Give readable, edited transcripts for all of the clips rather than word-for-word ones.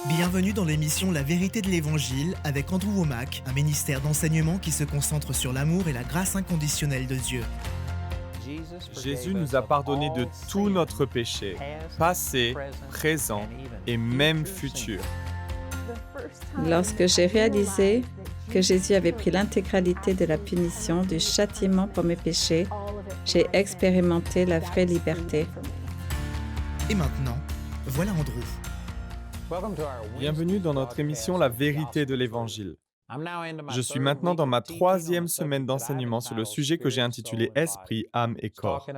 Bienvenue dans l'émission La vérité de l'Évangile avec Andrew Womack, un ministère d'enseignement qui se concentre sur l'amour et la grâce inconditionnelle de Dieu. Jésus nous a pardonné de tout notre péché, passé, présent et même futur. Lorsque j'ai réalisé que Jésus avait pris l'intégralité de la punition, du châtiment pour mes péchés, j'ai expérimenté la vraie liberté. Et maintenant, voilà Andrew. Bienvenue dans notre émission La vérité de l'Évangile. Je suis maintenant dans ma 3e semaine d'enseignement sur le sujet que j'ai intitulé Esprit, âme et corps.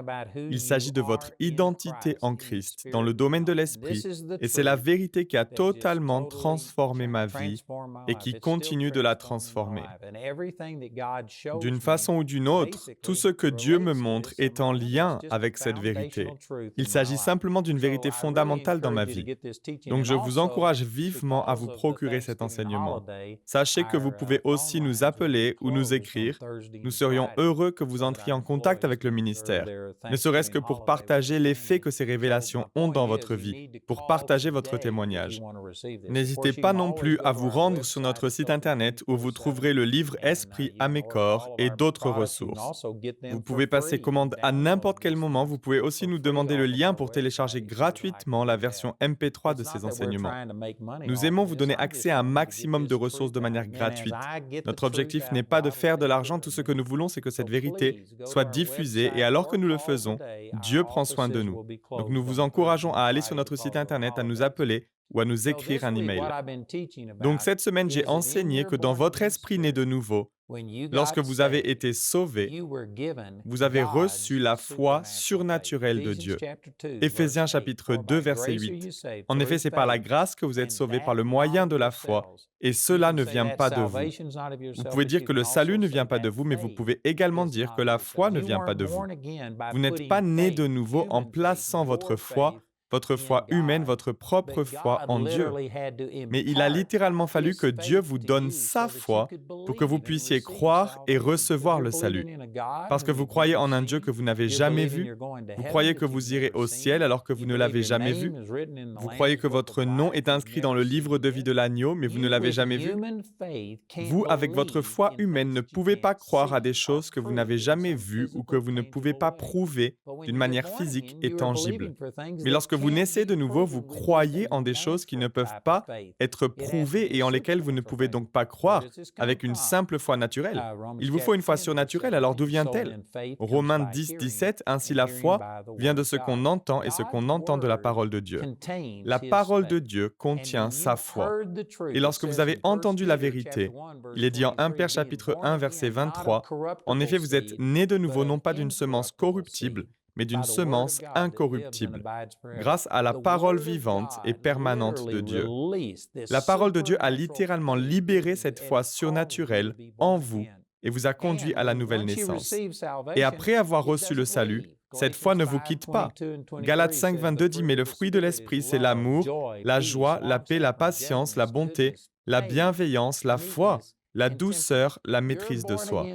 Il s'agit de votre identité en Christ dans le domaine de l'esprit, et c'est la vérité qui a totalement transformé ma vie et qui continue de la transformer. D'une façon ou d'une autre, tout ce que Dieu me montre est en lien avec cette vérité. Il s'agit simplement d'une vérité fondamentale dans ma vie. Donc je vous encourage vivement à vous procurer cet enseignement. Sachez que vous pouvez aussi nous appeler ou nous écrire. Nous serions heureux que vous entriez en contact avec le ministère, ne serait-ce que pour partager l'effet que ces révélations ont dans votre vie, pour partager votre témoignage. N'hésitez pas non plus à vous rendre sur notre site internet où vous trouverez le livre Esprit, âme et corps et d'autres ressources. Vous pouvez passer commande à n'importe quel moment. Vous pouvez aussi nous demander le lien pour télécharger gratuitement la version MP3 de ces enseignements. Nous aimons vous donner accès à un maximum de ressources de manière gratuite. Notre objectif n'est pas de faire de l'argent. Tout ce que nous voulons, c'est que cette vérité soit diffusée et alors que nous le faisons, Dieu prend soin de nous. Donc nous vous encourageons à aller sur notre site internet, à nous appeler ou à nous écrire un email. Donc cette semaine, j'ai enseigné que dans votre esprit né de nouveau, lorsque vous avez été sauvés, vous avez reçu la foi surnaturelle de Dieu. Éphésiens chapitre 2, verset 8. En effet, c'est par la grâce que vous êtes sauvés par le moyen de la foi, et cela ne vient pas de vous. Vous pouvez dire que le salut ne vient pas de vous, mais vous pouvez également dire que la foi ne vient pas de vous. Vous n'êtes pas né de nouveau en plaçant votre foi humaine, votre propre foi en Dieu. Mais il a littéralement fallu que Dieu vous donne sa foi pour que vous puissiez croire et recevoir le salut. Parce que vous croyez en un Dieu que vous n'avez jamais vu. Vous croyez que vous irez au ciel alors que vous ne l'avez jamais vu. Vous croyez que votre nom est inscrit dans le livre de vie de l'agneau, mais vous ne l'avez jamais vu. Vous, avec votre foi humaine, ne pouvez pas croire à des choses que vous n'avez jamais vues ou que vous ne pouvez pas prouver d'une manière physique et tangible. Mais lorsque vous naissez de nouveau, vous croyez en des choses qui ne peuvent pas être prouvées et en lesquelles vous ne pouvez donc pas croire avec une simple foi naturelle. Il vous faut une foi surnaturelle, alors d'où vient-elle? Romains 10, 17, ainsi la foi vient de ce qu'on entend et ce qu'on entend de la parole de Dieu. La parole de Dieu contient sa foi. Et lorsque vous avez entendu la vérité, il est dit en 1 Pierre chapitre 1, verset 23, « En effet, vous êtes nés de nouveau non pas d'une semence corruptible, mais d'une semence incorruptible, grâce à la parole vivante et permanente de Dieu. » La parole de Dieu a littéralement libéré cette foi surnaturelle en vous et vous a conduit à la nouvelle naissance. Et après avoir reçu le salut, cette foi ne vous quitte pas. Galates 5, 22 dit « Mais le fruit de l'esprit, c'est l'amour, la joie, la paix, la patience, la bonté, la bienveillance, la foi, la douceur, la maîtrise de soi. »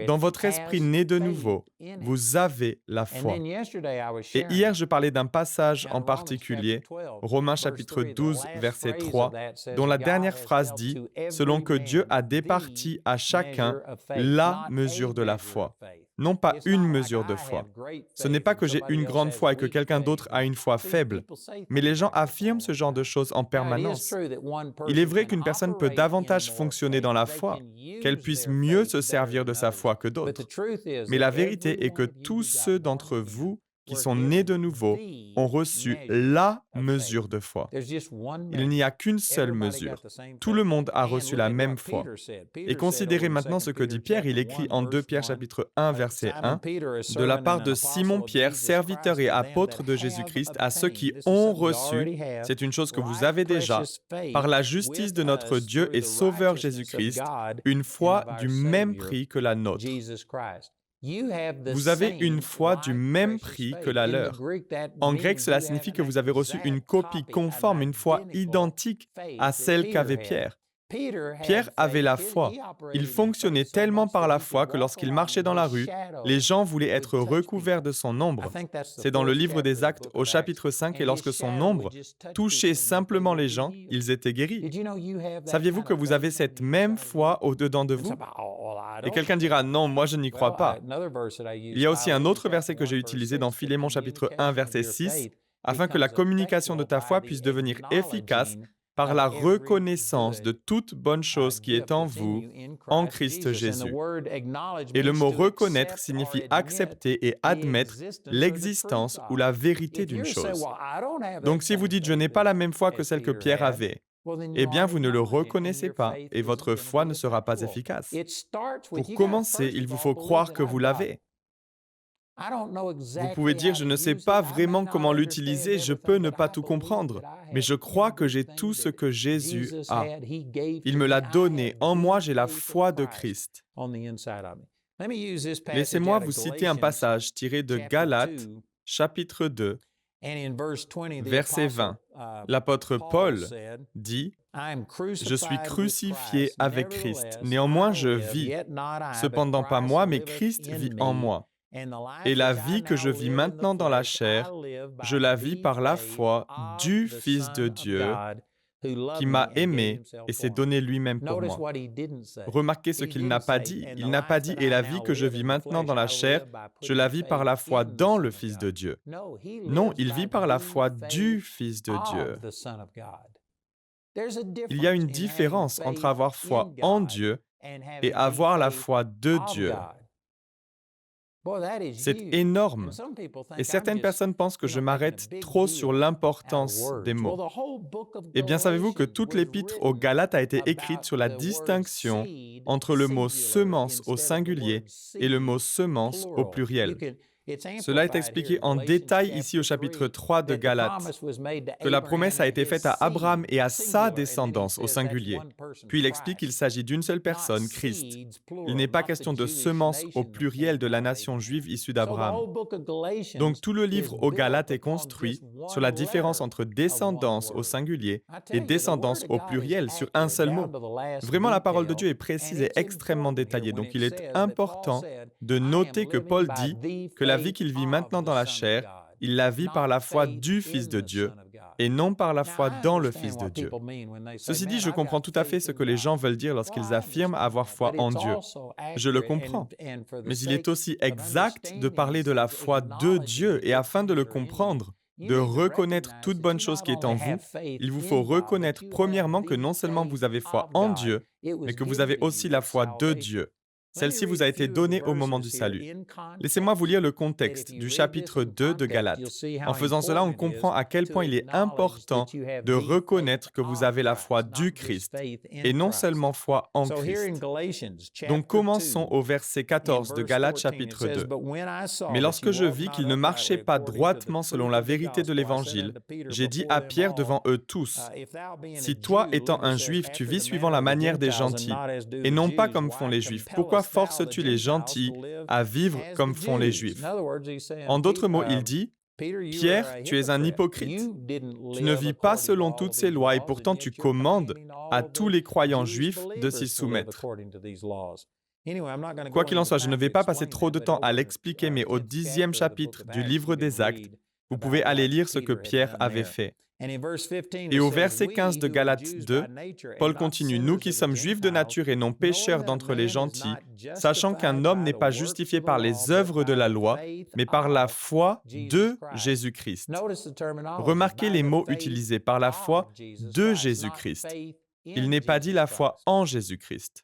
Dans votre esprit né de nouveau, vous avez la foi. Et hier, je parlais d'un passage en particulier, Romains chapitre 12, verset 3, dont la dernière phrase dit « Selon que Dieu a départi à chacun la mesure de la foi. » Non pas une mesure de foi. Ce n'est pas que j'ai une grande foi et que quelqu'un d'autre a une foi faible, mais les gens affirment ce genre de choses en permanence. Il est vrai qu'une personne peut davantage fonctionner dans la foi, qu'elle puisse mieux se servir de sa foi que d'autres. Mais la vérité est que tous ceux d'entre vous qui sont nés de nouveau ont reçu la mesure de foi. Il n'y a qu'une seule mesure. Tout le monde a reçu la même foi. Et considérez maintenant ce que dit Pierre. Il écrit en 2 Pierre chapitre 1, verset 1, « De la part de Simon Pierre, serviteur et apôtre de Jésus-Christ, à ceux qui ont reçu, c'est une chose que vous avez déjà, par la justice de notre Dieu et Sauveur Jésus-Christ, une foi du même prix que la nôtre. » Vous avez une foi du même prix que la leur. En grec, cela signifie que vous avez reçu une copie conforme, une foi identique à celle qu'avait Pierre. Pierre avait la foi. Il fonctionnait tellement par la foi que lorsqu'il marchait dans la rue, les gens voulaient être recouverts de son ombre. C'est dans le livre des Actes au chapitre 5, et lorsque son ombre touchait simplement les gens, ils étaient guéris. Saviez-vous que vous avez cette même foi au-dedans de vous? Et quelqu'un dira, non, moi je n'y crois pas. Il y a aussi un autre verset que j'ai utilisé dans Philémon chapitre 1, verset 6, afin que la communication de ta foi puisse devenir efficace par la reconnaissance de toute bonne chose qui est en vous, en Christ Jésus. Et le mot « reconnaître » signifie accepter et admettre l'existence ou la vérité d'une chose. Donc si vous dites « je n'ai pas la même foi que celle que Pierre avait », eh bien vous ne le reconnaissez pas et votre foi ne sera pas efficace. Pour commencer, il vous faut croire que vous l'avez. Vous pouvez dire, je ne sais pas vraiment comment l'utiliser, je peux ne pas tout comprendre, mais je crois que j'ai tout ce que Jésus a. Il me l'a donné, en moi j'ai la foi de Christ. Laissez-moi vous citer un passage tiré de Galates, chapitre 2, verset 20. L'apôtre Paul dit, « Je suis crucifié avec Christ, néanmoins je vis, cependant pas moi, mais Christ vit en moi. Et la vie que je vis maintenant dans la chair, je la vis par la foi du Fils de Dieu qui m'a aimé et s'est donné lui-même pour moi. » Remarquez ce qu'il n'a pas dit. Il n'a pas dit « Et la vie que je vis maintenant dans la chair, je la vis par la foi dans le Fils de Dieu. » Non, il vit par la foi du Fils de Dieu. Il y a une différence entre avoir foi en Dieu et avoir la foi de Dieu. C'est énorme. Et certaines personnes pensent que je m'arrête trop sur l'importance des mots. Eh bien, savez-vous que toute l'épître aux Galates a été écrite sur la distinction entre le mot « semence » au singulier et le mot « semence » au pluriel. Cela est expliqué en détail ici au chapitre 3 de Galates, que la promesse a été faite à Abraham et à sa descendance au singulier. Puis il explique qu'il s'agit d'une seule personne, Christ. Il n'est pas question de semence au pluriel de la nation juive issue d'Abraham. Donc tout le livre aux Galates est construit sur la différence entre descendance au singulier et descendance au pluriel sur un seul mot. Vraiment, la parole de Dieu est précise et extrêmement détaillée. Donc il est important de noter que Paul dit que la vie qu'il vit maintenant dans la chair, il la vit par la foi du Fils de Dieu et non par la foi dans le Fils de Dieu. Ceci dit, je comprends tout à fait ce que les gens veulent dire lorsqu'ils affirment avoir foi en Dieu. Je le comprends. Mais il est aussi exact de parler de la foi de Dieu et afin de le comprendre, de reconnaître toute bonne chose qui est en vous, il vous faut reconnaître premièrement que non seulement vous avez foi en Dieu, mais que vous avez aussi la foi de Dieu. Celle-ci vous a été donnée au moment du salut. Laissez-moi vous lire le contexte du chapitre 2 de Galates. En faisant cela, on comprend à quel point il est important de reconnaître que vous avez la foi du Christ et non seulement foi en Christ. Donc commençons au verset 14 de Galates chapitre 2. « Mais lorsque je vis qu'ils ne marchaient pas droitement selon la vérité de l'Évangile, j'ai dit à Pierre devant eux tous, « Si toi, étant un Juif, tu vis suivant la manière des gentils, et non pas comme font les Juifs, pourquoi forces-tu les gentils à vivre comme font les Juifs? » En d'autres mots, il dit, « Pierre, tu es un hypocrite. Tu ne vis pas selon toutes ces lois et pourtant tu commandes à tous les croyants juifs de s'y soumettre. » Quoi qu'il en soit, je ne vais pas passer trop de temps à l'expliquer, mais au 10e chapitre du livre des Actes, vous pouvez aller lire ce que Pierre avait fait. Et au verset 15 de Galates 2, Paul continue, « Nous qui sommes juifs de nature et non pécheurs d'entre les gentils, sachant qu'un homme n'est pas justifié par les œuvres de la loi, mais par la foi de Jésus-Christ. » Remarquez les mots utilisés, par la foi de Jésus-Christ. Il n'est pas dit la foi en Jésus-Christ.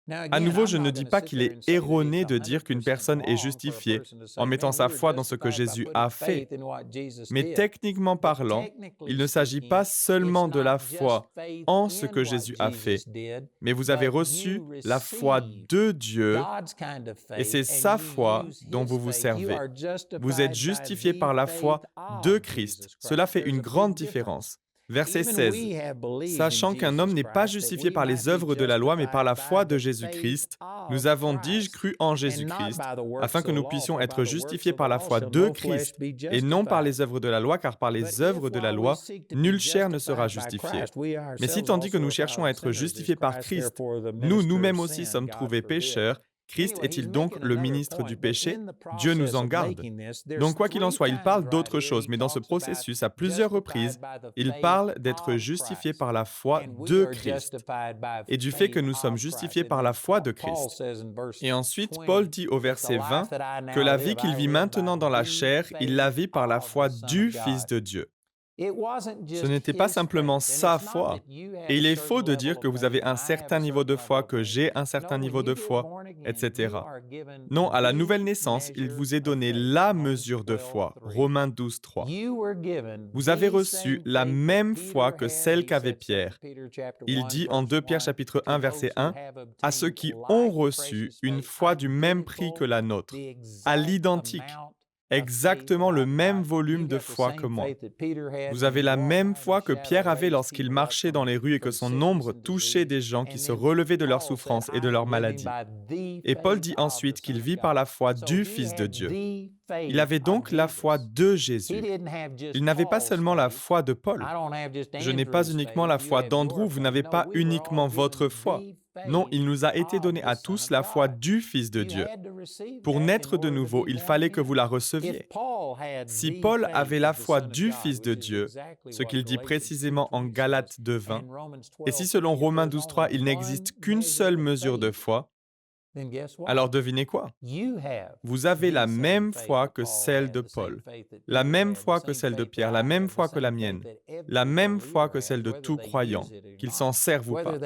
À nouveau, je ne dis pas qu'il est erroné de dire qu'une personne est justifiée en mettant sa foi dans ce que Jésus a fait. Mais techniquement parlant, il ne s'agit pas seulement de la foi en ce que Jésus a fait, mais vous avez reçu la foi de Dieu et c'est sa foi dont vous vous servez. Vous êtes justifié par la foi de Christ. Cela fait une grande différence. Verset 16. Sachant qu'un homme n'est pas justifié par les œuvres de la loi, mais par la foi de Jésus-Christ, nous avons, dis-je, cru en Jésus-Christ, afin que nous puissions être justifiés par la foi de Christ, et non par les œuvres de la loi, car par les œuvres de la loi, nulle chair ne sera justifiée. Mais si tandis que nous cherchons à être justifiés par Christ, nous-mêmes aussi sommes trouvés pécheurs, Christ est-il donc le ministre du péché? Dieu nous en garde. Donc, quoi qu'il en soit, il parle d'autre chose, mais dans ce processus, à plusieurs reprises, il parle d'être justifié par la foi de Christ et du fait que nous sommes justifiés par la foi de Christ. Et ensuite, Paul dit au verset 20 que la vie qu'il vit maintenant dans la chair, il la vit par la foi du Fils de Dieu. Ce n'était pas simplement sa foi. Et il est faux de dire que vous avez un certain niveau de foi, que j'ai un certain niveau de foi, etc. Non, à la nouvelle naissance, il vous est donné la mesure de foi. Romains 12, 3. Vous avez reçu la même foi que celle qu'avait Pierre. Il dit en 2 Pierre chapitre 1, verset 1, « À ceux qui ont reçu une foi du même prix que la nôtre, à l'identique. » Exactement le même volume de foi que moi. Vous avez la même foi que Pierre avait lorsqu'il marchait dans les rues et que son ombre touchait des gens qui se relevaient de leurs souffrances et de leurs maladies. Et Paul dit ensuite qu'il vit par la foi du Fils de Dieu. Il avait donc la foi de Jésus. Il n'avait pas seulement la foi de Paul. Je n'ai pas uniquement la foi d'Andrew, vous n'avez pas uniquement votre foi. Non, il nous a été donné à tous la foi du Fils de Dieu. Pour naître de nouveau, il fallait que vous la receviez. Si Paul avait la foi du Fils de Dieu, ce qu'il dit précisément en Galates 2:20, et si selon Romains 12:3, il n'existe qu'une seule mesure de foi, alors devinez quoi? Vous avez la même foi que celle de Paul, la même foi que celle de Pierre, la même foi que la mienne, la même foi que celle de tout croyant, qu'ils s'en servent ou pas,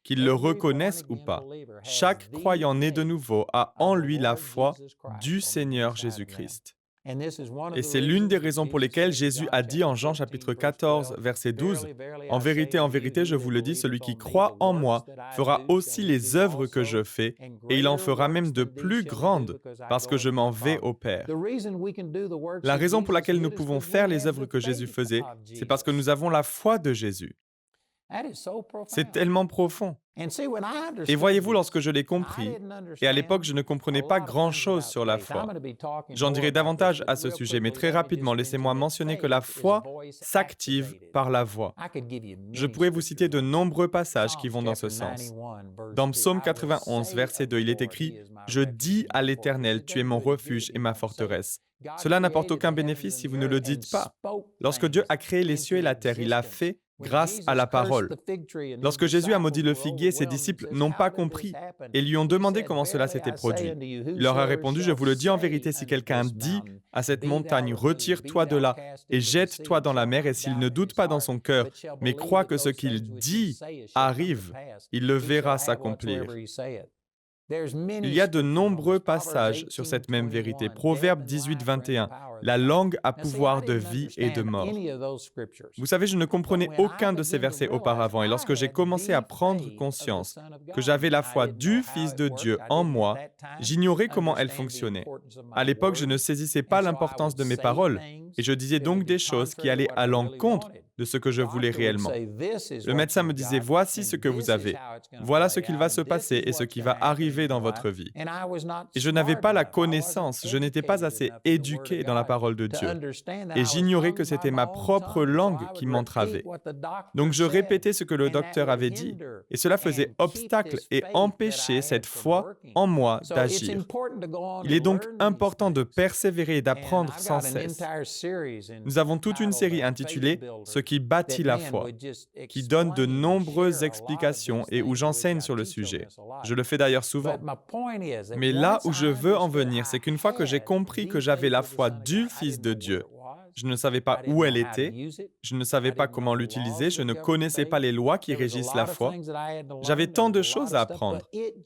qu'ils le reconnaissent ou pas. Chaque croyant né de nouveau a en lui la foi du Seigneur Jésus-Christ. Et c'est l'une des raisons pour lesquelles Jésus a dit en Jean chapitre 14, verset 12, « En vérité, je vous le dis, celui qui croit en moi fera aussi les œuvres que je fais, et il en fera même de plus grandes, parce que je m'en vais au Père. » La raison pour laquelle nous pouvons faire les œuvres que Jésus faisait, c'est parce que nous avons la foi de Jésus. C'est tellement profond. Et voyez-vous, lorsque je l'ai compris, et à l'époque je ne comprenais pas grand-chose sur la foi. J'en dirai davantage à ce sujet, mais très rapidement, laissez-moi mentionner que la foi s'active par la voix. Je pourrais vous citer de nombreux passages qui vont dans ce sens. Dans Psaume 91, verset 2, il est écrit « Je dis à l'Éternel, tu es mon refuge et ma forteresse. » Cela n'apporte aucun bénéfice si vous ne le dites pas. Lorsque Dieu a créé les cieux et la terre, il l'a fait grâce à la parole. Lorsque Jésus a maudit le figuier, ses disciples n'ont pas compris et lui ont demandé comment cela s'était produit. Il leur a répondu, « Je vous le dis en vérité, si quelqu'un dit à cette montagne, retire-toi de là et jette-toi dans la mer, et s'il ne doute pas dans son cœur, mais croit que ce qu'il dit arrive, il le verra s'accomplir. » Il y a de nombreux passages sur cette même vérité. Proverbe 18, 21. La langue a pouvoir de vie et de mort. Vous savez, je ne comprenais aucun de ces versets auparavant, et lorsque j'ai commencé à prendre conscience que j'avais la foi du Fils de Dieu en moi, j'ignorais comment elle fonctionnait. À l'époque, je ne saisissais pas l'importance de mes paroles, et je disais donc des choses qui allaient à l'encontre de ce que je voulais réellement. Le médecin me disait, voici ce que vous avez, voilà ce qu'il va se passer et ce qui va arriver dans votre vie. Et je n'avais pas la connaissance, je n'étais pas assez éduqué dans la parole de Dieu. Et j'ignorais que c'était ma propre langue qui m'entravait. Donc je répétais ce que le docteur avait dit, et cela faisait obstacle et empêchait cette foi en moi d'agir. Il est donc important de persévérer et d'apprendre sans cesse. Nous avons toute une série intitulée « Ce qui bâtit la foi », qui donne de nombreuses explications et où j'enseigne sur le sujet. Je le fais d'ailleurs souvent. Mais là où je veux en venir, c'est qu'une fois que j'ai compris que j'avais la foi du Fils de Dieu, je ne savais pas où elle était, je ne savais pas comment l'utiliser, je ne connaissais pas les lois qui régissent la foi. J'avais tant de choses à apprendre.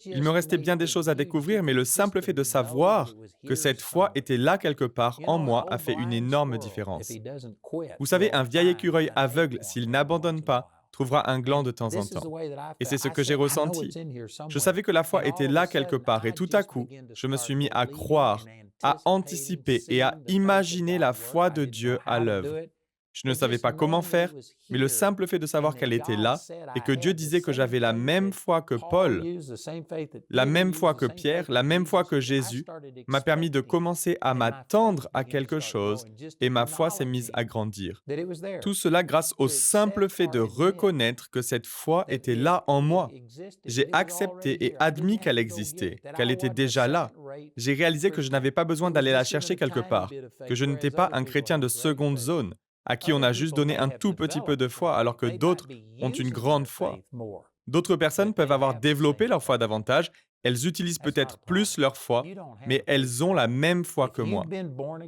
Il me restait bien des choses à découvrir, mais le simple fait de savoir que cette foi était là quelque part en moi a fait une énorme différence. Vous savez, un vieil écureuil aveugle, s'il n'abandonne pas, trouvera un gland de temps en temps. Et c'est ce que j'ai ressenti. Je savais que la foi était là quelque part, et tout à coup, je me suis mis à croire, à anticiper et à imaginer la foi de Dieu à l'œuvre. Je ne savais pas comment faire, mais le simple fait de savoir qu'elle était là et que Dieu disait que j'avais la même foi que Paul, la même foi que Pierre, la même foi que Jésus, m'a permis de commencer à m'attendre à quelque chose et ma foi s'est mise à grandir. Tout cela grâce au simple fait de reconnaître que cette foi était là en moi. J'ai accepté et admis qu'elle existait, qu'elle était déjà là. J'ai réalisé que je n'avais pas besoin d'aller la chercher quelque part, que je n'étais pas un chrétien de seconde zone, à qui on a juste donné un tout petit peu de foi, alors que d'autres ont une grande foi. D'autres personnes peuvent avoir développé leur foi davantage, elles utilisent peut-être plus leur foi, mais elles ont la même foi que moi.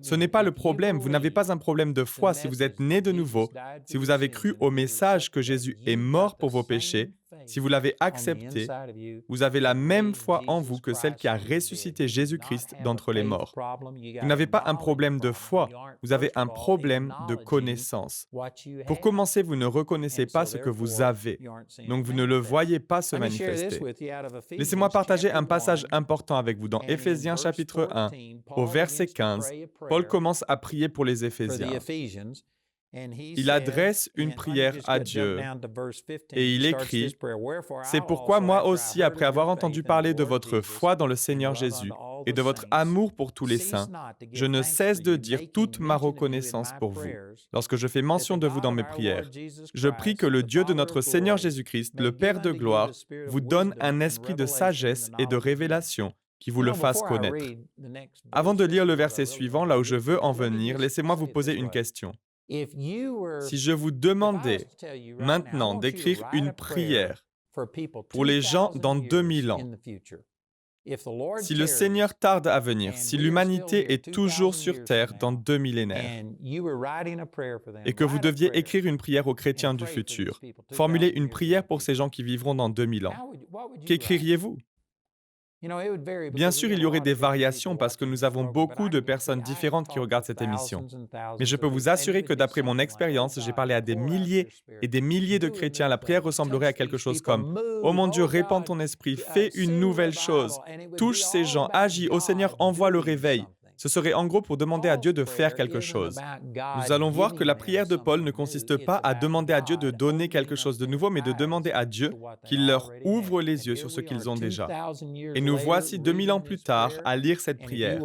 Ce n'est pas le problème, vous n'avez pas un problème de foi si vous êtes né de nouveau, si vous avez cru au message que Jésus est mort pour vos péchés, si vous l'avez accepté, vous avez la même foi en vous que celle qui a ressuscité Jésus-Christ d'entre les morts. Vous n'avez pas un problème de foi, vous avez un problème de connaissance. Pour commencer, vous ne reconnaissez pas ce que vous avez, donc vous ne le voyez pas se manifester. Laissez-moi partager un passage important avec vous dans Éphésiens chapitre 1, au verset 15. Paul commence à prier pour les Éphésiens. Il adresse une prière à Dieu et il écrit « C'est pourquoi moi aussi, après avoir entendu parler de votre foi dans le Seigneur Jésus et de votre amour pour tous les saints, je ne cesse de dire toute ma reconnaissance pour vous. Lorsque je fais mention de vous dans mes prières, je prie que le Dieu de notre Seigneur Jésus-Christ, le Père de gloire, vous donne un esprit de sagesse et de révélation qui vous le fasse connaître. » Avant de lire le verset suivant, là où je veux en venir, laissez-moi vous poser une question. Si je vous demandais maintenant d'écrire une prière pour les gens dans 2000 ans, si le Seigneur tarde à venir, si l'humanité est toujours sur terre dans 2 millénaires, et que vous deviez écrire une prière aux chrétiens du futur, formuler une prière pour ces gens qui vivront dans 2000 ans, qu'écririez-vous? Bien sûr, il y aurait des variations parce que nous avons beaucoup de personnes différentes qui regardent cette émission. Mais je peux vous assurer que d'après mon expérience, j'ai parlé à des milliers et des milliers de chrétiens. La prière ressemblerait à quelque chose comme « Oh mon Dieu, répands ton esprit, fais une nouvelle chose, touche ces gens, agis, ô Seigneur, envoie le réveil. » Ce serait en gros pour demander à Dieu de faire quelque chose. Nous allons voir que la prière de Paul ne consiste pas à demander à Dieu de donner quelque chose de nouveau, mais de demander à Dieu qu'il leur ouvre les yeux sur ce qu'ils ont déjà. Et nous voici 2000 ans plus tard à lire cette prière.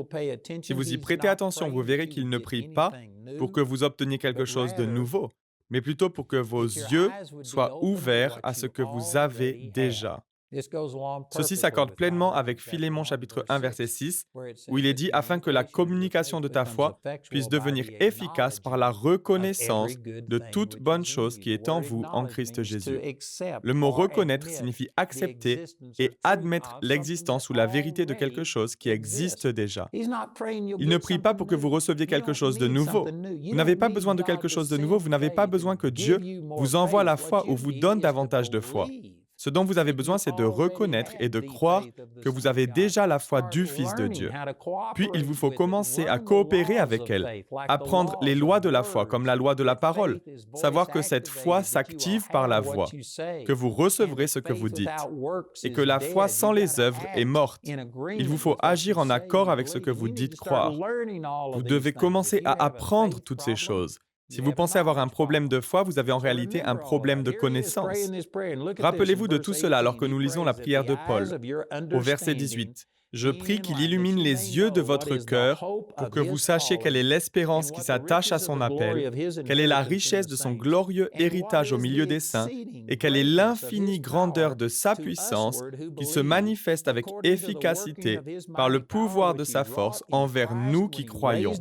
Si vous y prêtez attention, vous verrez qu'il ne prie pas pour que vous obteniez quelque chose de nouveau, mais plutôt pour que vos yeux soient ouverts à ce que vous avez déjà. Ceci s'accorde pleinement avec Philémon chapitre 1 verset 6, où il est dit « Afin que la communication de ta foi puisse devenir efficace par la reconnaissance de toute bonne chose qui est en vous en Christ Jésus. » Le mot « reconnaître » signifie accepter et admettre l'existence ou la vérité de quelque chose qui existe déjà. Il ne prie pas pour que vous receviez quelque chose de nouveau. Vous n'avez pas besoin de quelque chose de nouveau, vous n'avez pas besoin que Dieu vous envoie la foi ou vous donne davantage de foi. Ce dont vous avez besoin, c'est de reconnaître et de croire que vous avez déjà la foi du Fils de Dieu. Puis, il vous faut commencer à coopérer avec elle, apprendre les lois de la foi, comme la loi de la parole, savoir que cette foi s'active par la voix, que vous recevrez ce que vous dites, et que la foi sans les œuvres est morte. Il vous faut agir en accord avec ce que vous dites croire. Vous devez commencer à apprendre toutes ces choses. Si vous pensez avoir un problème de foi, vous avez en réalité un problème de connaissance. Rappelez-vous de tout cela alors que nous lisons la prière de Paul, au verset 18. « Je prie qu'il illumine les yeux de votre cœur pour que vous sachiez quelle est l'espérance qui s'attache à son appel, quelle est la richesse de son glorieux héritage au milieu des saints, et quelle est l'infinie grandeur de sa puissance qui se manifeste avec efficacité par le pouvoir de sa force envers nous qui croyons.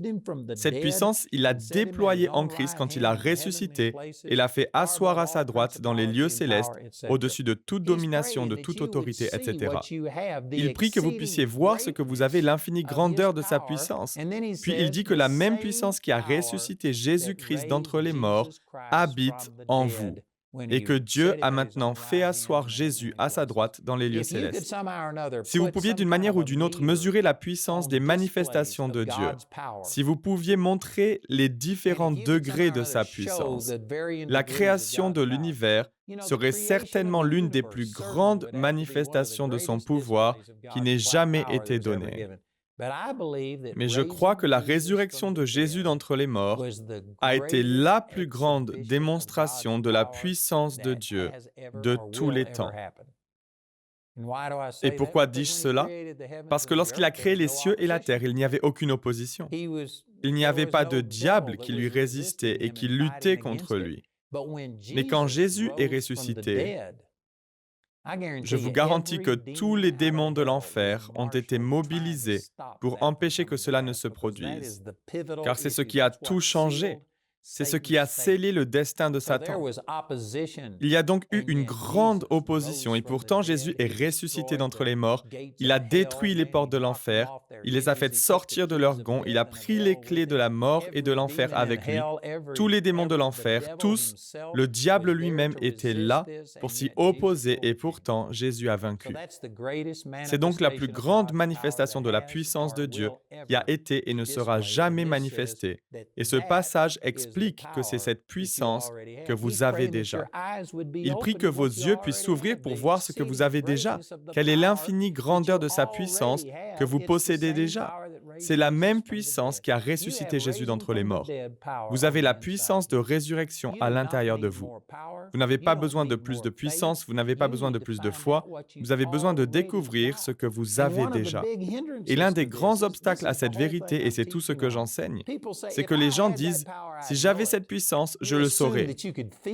Cette puissance, il l'a déployée en Christ quand il a ressuscité et l'a fait asseoir à sa droite dans les lieux célestes, au-dessus de toute domination, de toute autorité, etc. Il prie que vous puissiez voir ce que vous avez, l'infinie grandeur de sa puissance. Puis il dit que la même puissance qui a ressuscité Jésus-Christ d'entre les morts habite en vous, et que Dieu a maintenant fait asseoir Jésus à sa droite dans les lieux célestes. Si vous pouviez d'une manière ou d'une autre mesurer la puissance des manifestations de Dieu, si vous pouviez montrer les différents degrés de sa puissance, la création de l'univers serait certainement l'une des plus grandes manifestations de son pouvoir qui n'ait jamais été donnée. Mais je crois que la résurrection de Jésus d'entre les morts a été la plus grande démonstration de la puissance de Dieu de tous les temps. Et pourquoi dis-je cela? Parce que lorsqu'il a créé les cieux et la terre, il n'y avait aucune opposition. Il n'y avait pas de diable qui lui résistait et qui luttait contre lui. Mais quand Jésus est ressuscité, je vous garantis que tous les démons de l'enfer ont été mobilisés pour empêcher que cela ne se produise. Car c'est ce qui a tout changé. C'est ce qui a scellé le destin de Satan. Il y a donc eu une grande opposition et pourtant Jésus est ressuscité d'entre les morts. Il a détruit les portes de l'enfer, il les a faites sortir de leur gonds, il a pris les clés de la mort et de l'enfer avec lui. Tous les démons de l'enfer, tous, le diable lui-même était là pour s'y opposer et pourtant Jésus a vaincu. C'est donc la plus grande manifestation de la puissance de Dieu qui a été et ne sera jamais manifestée. Et ce passage explique que c'est cette puissance que vous avez déjà. Il prie que vos yeux puissent s'ouvrir pour voir ce que vous avez déjà. Quelle est l'infinie grandeur de sa puissance que vous possédez déjà? C'est la même puissance qui a ressuscité Jésus d'entre les morts. Vous avez la puissance de résurrection à l'intérieur de vous. Vous n'avez pas besoin de plus de puissance, vous n'avez pas besoin de plus de foi, vous avez besoin de découvrir ce que vous avez déjà. Et l'un des grands obstacles à cette vérité, et c'est tout ce que j'enseigne, c'est que les gens disent « Si j'avais cette puissance, je le saurais. »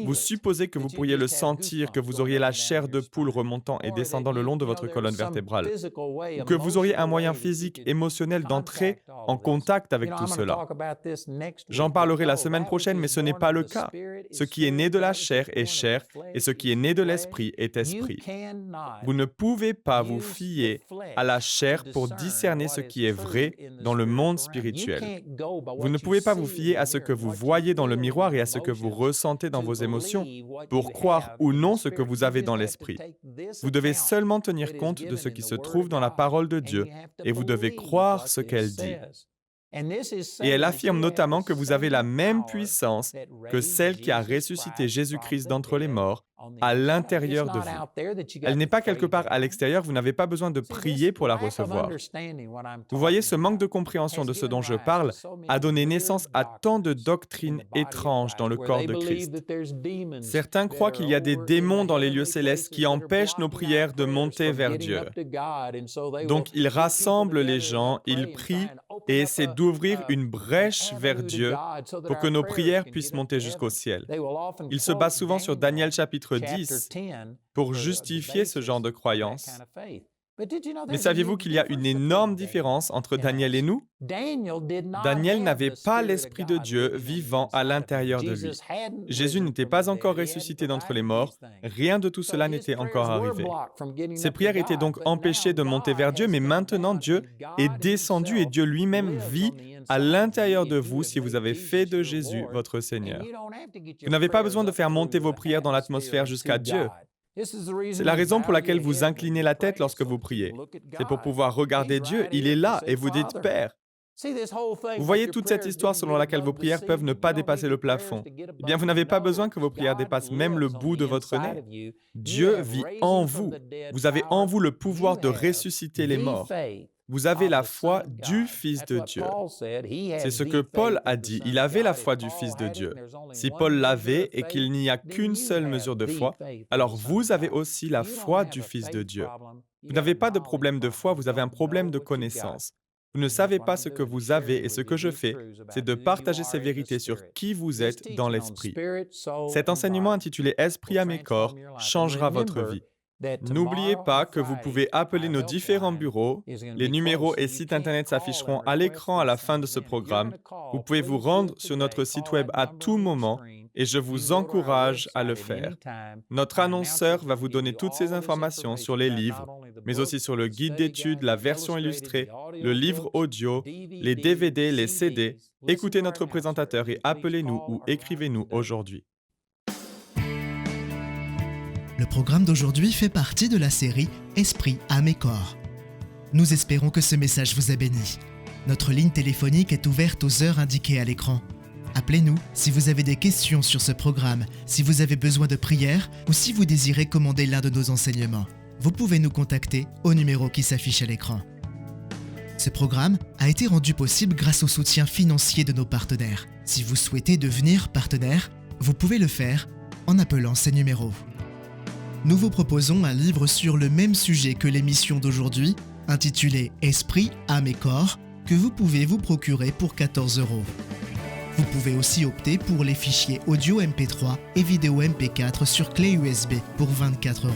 Vous supposez que vous pourriez le sentir, que vous auriez la chair de poule remontant et descendant le long de votre colonne vertébrale, ou que vous auriez un moyen physique, émotionnel d'entrer en contact avec tout cela. J'en parlerai la semaine prochaine, mais ce n'est pas le cas. Ce qui est né de la chair est chair, et ce qui est né de l'esprit est esprit. Vous ne pouvez pas vous fier à la chair pour discerner ce qui est vrai dans le monde spirituel. Vous ne pouvez pas vous fier à ce que vous voyez dans le miroir et à ce que vous ressentez dans vos émotions pour croire ou non ce que vous avez dans l'esprit. Vous devez seulement tenir compte de ce qui se trouve dans la parole de Dieu et vous devez croire ce qu'elle dit. Et elle affirme notamment que vous avez la même puissance que celle qui a ressuscité Jésus-Christ d'entre les morts à l'intérieur de vous. Elle n'est pas quelque part à l'extérieur, vous n'avez pas besoin de prier pour la recevoir. Vous voyez, ce manque de compréhension de ce dont je parle a donné naissance à tant de doctrines étranges dans le corps de Christ. Certains croient qu'il y a des démons dans les lieux célestes qui empêchent nos prières de monter vers Dieu. Donc ils rassemblent les gens, ils prient et essaient d'ouvrir une brèche vers Dieu pour que nos prières puissent monter jusqu'au ciel. Ils se basent souvent sur Daniel chapitre 10 pour justifier ce genre de croyance. Mais saviez-vous qu'il y a une énorme différence entre Daniel et nous? Daniel n'avait pas l'Esprit de Dieu vivant à l'intérieur de lui. Jésus n'était pas encore ressuscité d'entre les morts, rien de tout cela n'était encore arrivé. Ses prières étaient donc empêchées de monter vers Dieu, mais maintenant Dieu est descendu et Dieu lui-même vit à l'intérieur de vous si vous avez fait de Jésus votre Seigneur. Vous n'avez pas besoin de faire monter vos prières dans l'atmosphère jusqu'à Dieu. C'est la raison pour laquelle vous inclinez la tête lorsque vous priez. C'est pour pouvoir regarder Dieu, il est là et vous dites « Père ». Vous voyez toute cette histoire selon laquelle vos prières peuvent ne pas dépasser le plafond. Eh bien, vous n'avez pas besoin que vos prières dépassent même le bout de votre nez. Dieu vit en vous. Vous avez en vous le pouvoir de ressusciter les morts. Vous avez la foi du Fils de Dieu. C'est ce que Paul a dit. Il avait la foi du Fils de Dieu. Si Paul l'avait et qu'il n'y a qu'une seule mesure de foi, alors vous avez aussi la foi du Fils de Dieu. Vous n'avez pas de problème de foi, vous avez un problème de connaissance. Vous ne savez pas ce que vous avez et ce que je fais, c'est de partager ces vérités sur qui vous êtes dans l'Esprit. Cet enseignement intitulé « Esprit à mes corps » changera votre vie. N'oubliez pas que vous pouvez appeler nos différents bureaux. Les numéros et sites Internet s'afficheront à l'écran à la fin de ce programme. Vous pouvez vous rendre sur notre site Web à tout moment et je vous encourage à le faire. Notre annonceur va vous donner toutes ces informations sur les livres, mais aussi sur le guide d'études, la version illustrée, le livre audio, les DVD, les CD. Écoutez notre présentateur et appelez-nous ou écrivez-nous aujourd'hui. Le programme d'aujourd'hui fait partie de la série Esprit, âme et corps. Nous espérons que ce message vous a béni. Notre ligne téléphonique est ouverte aux heures indiquées à l'écran. Appelez-nous si vous avez des questions sur ce programme, si vous avez besoin de prière ou si vous désirez commander l'un de nos enseignements. Vous pouvez nous contacter au numéro qui s'affiche à l'écran. Ce programme a été rendu possible grâce au soutien financier de nos partenaires. Si vous souhaitez devenir partenaire, vous pouvez le faire en appelant ces numéros. Nous vous proposons un livre sur le même sujet que l'émission d'aujourd'hui, intitulé « Esprit, âme et corps », que vous pouvez vous procurer pour 14 €. Vous pouvez aussi opter pour les fichiers audio MP3 et vidéo MP4 sur clé USB pour 24 €.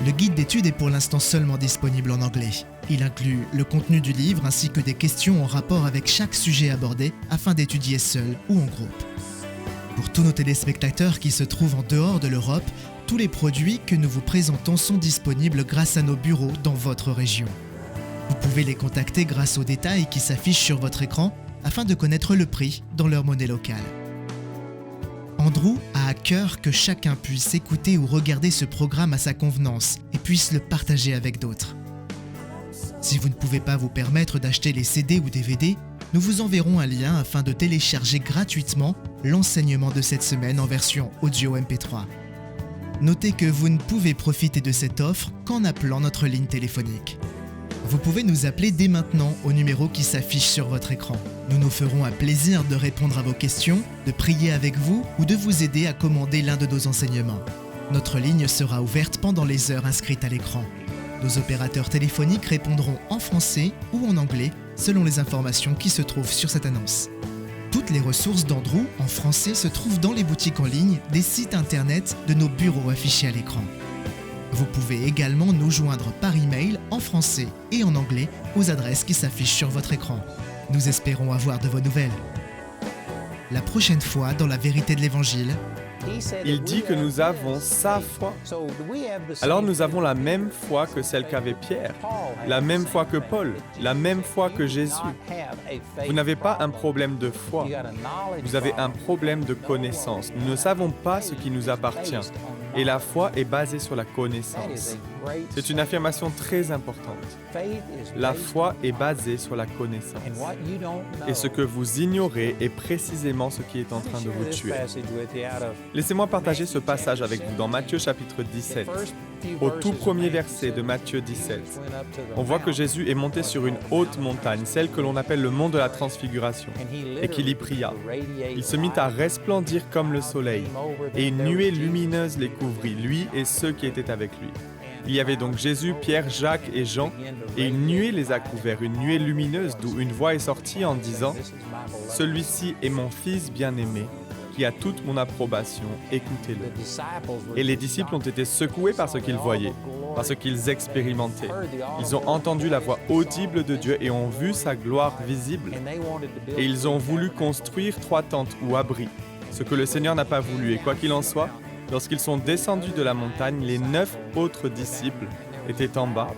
Le guide d'études est pour l'instant seulement disponible en anglais. Il inclut le contenu du livre ainsi que des questions en rapport avec chaque sujet abordé afin d'étudier seul ou en groupe. Pour tous nos téléspectateurs qui se trouvent en dehors de l'Europe, tous les produits que nous vous présentons sont disponibles grâce à nos bureaux dans votre région. Vous pouvez les contacter grâce aux détails qui s'affichent sur votre écran afin de connaître le prix dans leur monnaie locale. Andrew a à cœur que chacun puisse écouter ou regarder ce programme à sa convenance et puisse le partager avec d'autres. Si vous ne pouvez pas vous permettre d'acheter les CD ou DVD, nous vous enverrons un lien afin de télécharger gratuitement l'enseignement de cette semaine en version audio MP3. Notez que vous ne pouvez profiter de cette offre qu'en appelant notre ligne téléphonique. Vous pouvez nous appeler dès maintenant au numéro qui s'affiche sur votre écran. Nous nous ferons un plaisir de répondre à vos questions, de prier avec vous ou de vous aider à commander l'un de nos enseignements. Notre ligne sera ouverte pendant les heures inscrites à l'écran. Nos opérateurs téléphoniques répondront en français ou en anglais selon les informations qui se trouvent sur cette annonce. Toutes les ressources d'Andrew en français se trouvent dans les boutiques en ligne des sites internet de nos bureaux affichés à l'écran. Vous pouvez également nous joindre par email en français et en anglais aux adresses qui s'affichent sur votre écran. Nous espérons avoir de vos nouvelles. La prochaine fois, dans la vérité de l'Évangile, Il dit que nous avons sa foi. Alors nous avons la même foi que celle qu'avait Pierre, la même foi que Paul, la même foi que Jésus. Vous n'avez pas un problème de foi, vous avez un problème de connaissance. Nous ne savons pas ce qui nous appartient. Et la foi est basée sur la connaissance. C'est une affirmation très importante. La foi est basée sur la connaissance. Et ce que vous ignorez est précisément ce qui est en train de vous tuer. Laissez-moi partager ce passage avec vous dans Matthieu chapitre 17. Au tout premier verset de Matthieu 17, on voit que Jésus est monté sur une haute montagne, celle que l'on appelle le mont de la Transfiguration, et qu'il y pria. Il se mit à resplendir comme le soleil, et une nuée lumineuse les couvrit, lui et ceux qui étaient avec lui. Il y avait donc Jésus, Pierre, Jacques et Jean, et une nuée les a couverts, une nuée lumineuse d'où une voix est sortie en disant « Celui-ci est mon Fils bien-aimé, qui a toute mon approbation, écoutez-le. » Et les disciples ont été secoués par ce qu'ils voyaient, par ce qu'ils expérimentaient. Ils ont entendu la voix audible de Dieu et ont vu sa gloire visible. Et ils ont voulu construire 3 tentes ou abris, ce que le Seigneur n'a pas voulu. Et quoi qu'il en soit, lorsqu'ils sont descendus de la montagne, les 9 autres disciples étaient en bas,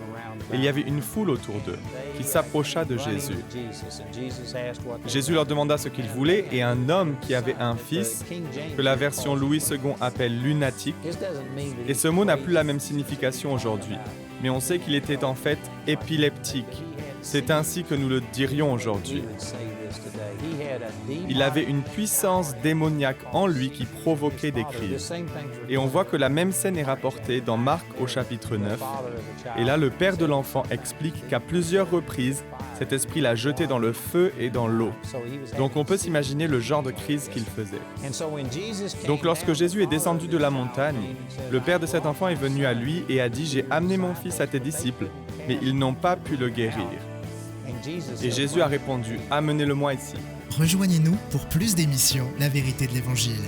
et il y avait une foule autour d'eux qui s'approcha de Jésus. Jésus leur demanda ce qu'ils voulaient, et un homme qui avait un fils, que la version Louis II appelle lunatique, et ce mot n'a plus la même signification aujourd'hui, mais on sait qu'il était en fait épileptique. C'est ainsi que nous le dirions aujourd'hui. Il avait une puissance démoniaque en lui qui provoquait des crises. Et on voit que la même scène est rapportée dans Marc au chapitre 9. Et là, le père de l'enfant explique qu'à plusieurs reprises, cet esprit l'a jeté dans le feu et dans l'eau. Donc on peut s'imaginer le genre de crise qu'il faisait. Donc lorsque Jésus est descendu de la montagne, le père de cet enfant est venu à lui et a dit « J'ai amené mon fils à tes disciples, mais ils n'ont pas pu le guérir. » Et Jésus a répondu « Amenez-le-moi ici. » Rejoignez-nous pour plus d'émissions La vérité de l'Évangile.